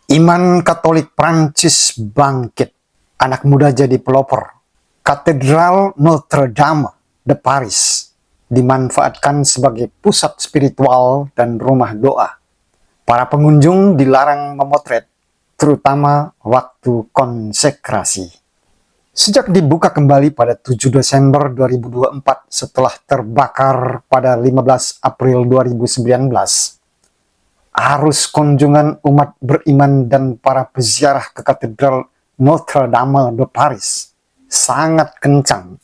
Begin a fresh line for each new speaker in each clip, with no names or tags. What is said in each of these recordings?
Iman Katolik Prancis bangkit. Anak muda jadi pelopor. Katedral Notre Dame de Paris dimanfaatkan sebagai pusat spiritual dan rumah doa. Para pengunjung dilarang memotret, terutama waktu konsekrasi. Sejak dibuka kembali pada 7 Desember 2024 setelah terbakar pada 15 April 2019, arus kunjungan umat beriman dan para peziarah ke Katedral Notre Dame de Paris sangat kencang.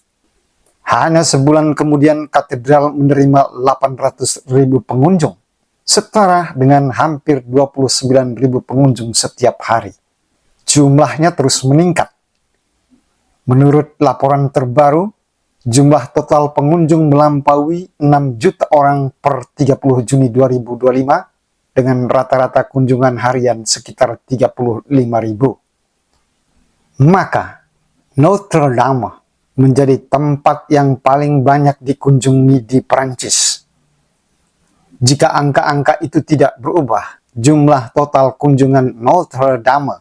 Hanya sebulan kemudian katedral menerima 800.000 pengunjung, setara dengan hampir 29.000 pengunjung setiap hari. Jumlahnya terus meningkat. Menurut laporan terbaru, jumlah total pengunjung melampaui 6 juta orang per 30 Juni 2025 dengan rata-rata kunjungan harian sekitar 35.000. Maka, Notre Dame menjadi tempat yang paling banyak dikunjungi di Prancis. Jika angka-angka itu tidak berubah, jumlah total kunjungan Notre Dame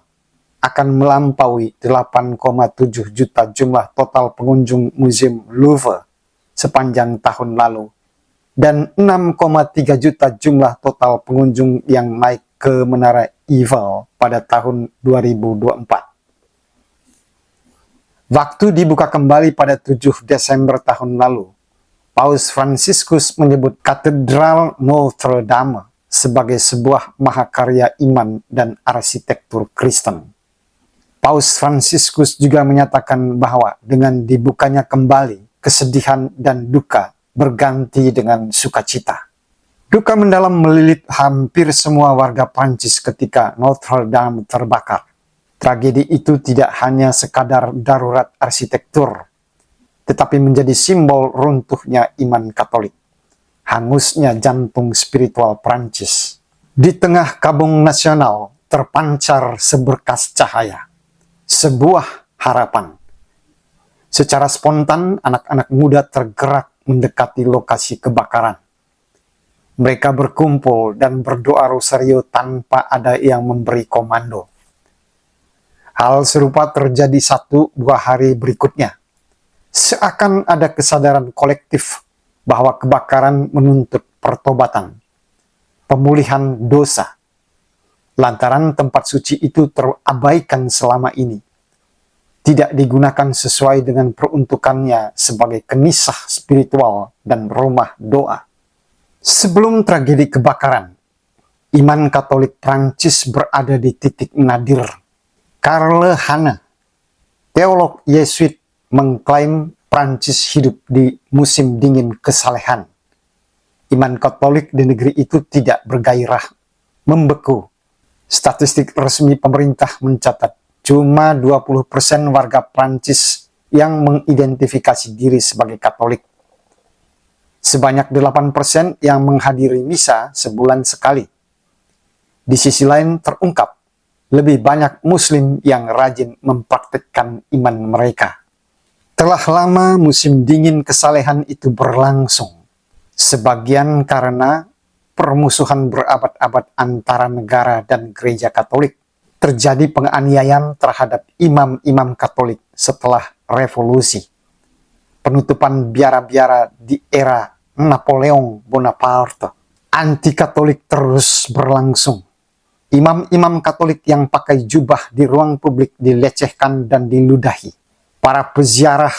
akan melampaui 8,7 juta jumlah total pengunjung Museum Louvre sepanjang tahun lalu, dan 6,3 juta jumlah total pengunjung yang naik ke Menara Eiffel pada tahun 2024. Waktu dibuka kembali pada 7 Desember tahun lalu, Paus Fransiskus menyebut Katedral Notre Dame sebagai sebuah mahakarya iman dan arsitektur Kristen. Paus Fransiskus juga menyatakan bahwa dengan dibukanya kembali, kesedihan dan duka berganti dengan sukacita. Duka mendalam melilit hampir semua warga Prancis ketika Notre Dame terbakar. Tragedi itu tidak hanya sekadar darurat arsitektur, tetapi menjadi simbol runtuhnya iman Katolik, hangusnya jantung spiritual Prancis. Di tengah kabung nasional terpancar seberkas cahaya, sebuah harapan. Secara spontan, anak-anak muda tergerak mendekati lokasi kebakaran. Mereka berkumpul dan berdoa rosario tanpa ada yang memberi komando. Hal serupa terjadi 1-2 hari berikutnya. Seakan ada kesadaran kolektif bahwa kebakaran menuntut pertobatan, pemulihan dosa, lantaran tempat suci itu terabaikan selama ini, tidak digunakan sesuai dengan peruntukannya sebagai kenisah spiritual dan rumah doa. Sebelum tragedi kebakaran, iman Katolik Prancis berada di titik nadir. Karl Hane, teolog Yesuit, mengklaim Prancis hidup di musim dingin kesalehan. Iman Katolik di negeri itu tidak bergairah, membeku. Statistik resmi pemerintah mencatat cuma 20% warga Prancis yang mengidentifikasi diri sebagai Katolik. Sebanyak 8% yang menghadiri misa sebulan sekali. Di sisi lain terungkap, lebih banyak Muslim yang rajin mempraktikkan iman mereka. Telah lama musim dingin kesalehan itu berlangsung, sebagian karena permusuhan berabad-abad antara negara dan gereja Katolik. Terjadi penganiayaan terhadap imam-imam Katolik setelah revolusi. Penutupan biara-biara di era Napoleon Bonaparte. Anti-Katolik terus berlangsung. Imam-imam Katolik yang pakai jubah di ruang publik dilecehkan dan diludahi. Para peziarah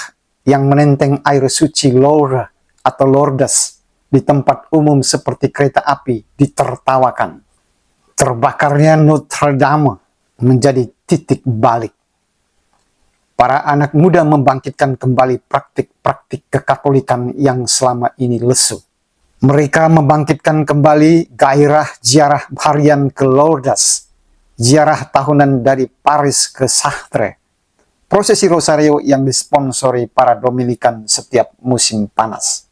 yang menenteng air suci Lourdes atau Lourdes di tempat umum seperti kereta api ditertawakan. Terbakarnya Notre Dame menjadi titik balik. Para anak muda membangkitkan kembali praktik-praktik kekatolikan yang selama ini lesu. Mereka membangkitkan kembali gairah ziarah harian ke Lourdes, ziarah tahunan dari Paris ke Chartres, prosesi rosario yang disponsori para Dominikan setiap musim panas.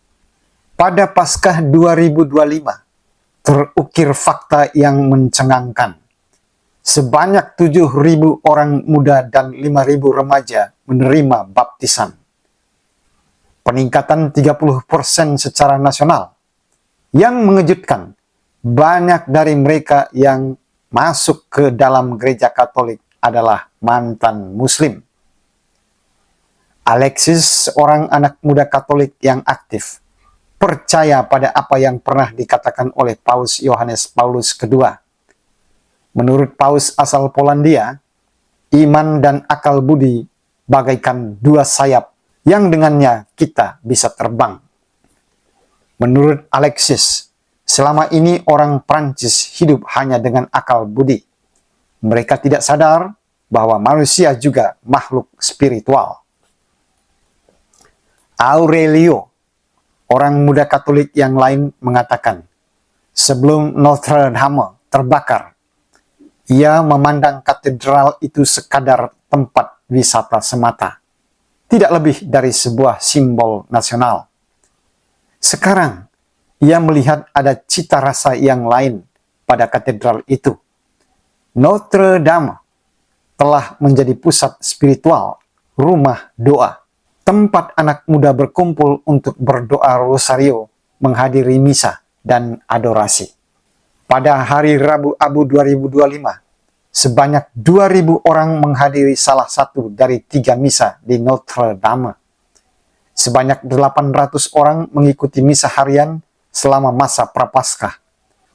Pada Paskah 2025, terukir fakta yang mencengangkan. Sebanyak 7.000 orang muda dan 5.000 remaja menerima baptisan. Peningkatan 30% secara nasional. Yang mengejutkan, banyak dari mereka yang masuk ke dalam gereja Katolik adalah mantan Muslim. Alexis, seorang anak muda Katolik yang aktif, percaya pada apa yang pernah dikatakan oleh Paus Yohanes Paulus II. Menurut Paus asal Polandia, iman dan akal budi bagaikan dua sayap yang dengannya kita bisa terbang. Menurut Alexis, selama ini orang Prancis hidup hanya dengan akal budi. Mereka tidak sadar bahwa manusia juga makhluk spiritual. Aurelio, orang muda Katolik yang lain, mengatakan, sebelum Notre Dame terbakar, ia memandang katedral itu sekadar tempat wisata semata, tidak lebih dari sebuah simbol nasional. Sekarang, ia melihat ada cita rasa yang lain pada katedral itu. Notre Dame telah menjadi pusat spiritual, rumah doa, tempat anak muda berkumpul untuk berdoa rosario, menghadiri misa, dan adorasi. Pada hari Rabu Abu 2025, sebanyak 2.000 orang menghadiri salah satu dari 3 misa di Notre Dame. Sebanyak 800 orang mengikuti misa harian selama masa Prapaskah.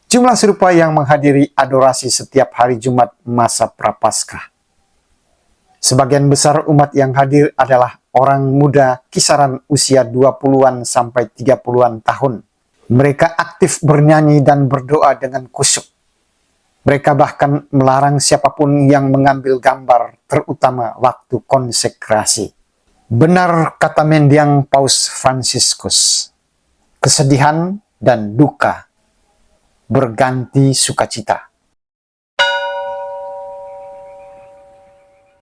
Jumlah serupa yang menghadiri adorasi setiap hari Jumat masa Prapaskah. Sebagian besar umat yang hadir adalah orang muda kisaran usia 20-an sampai 30-an tahun. Mereka aktif bernyanyi dan berdoa dengan khusyuk. Mereka bahkan melarang siapapun yang mengambil gambar, terutama waktu konsekrasi. Benar kata mendiang Paus Fransiskus, kesedihan dan duka berganti sukacita.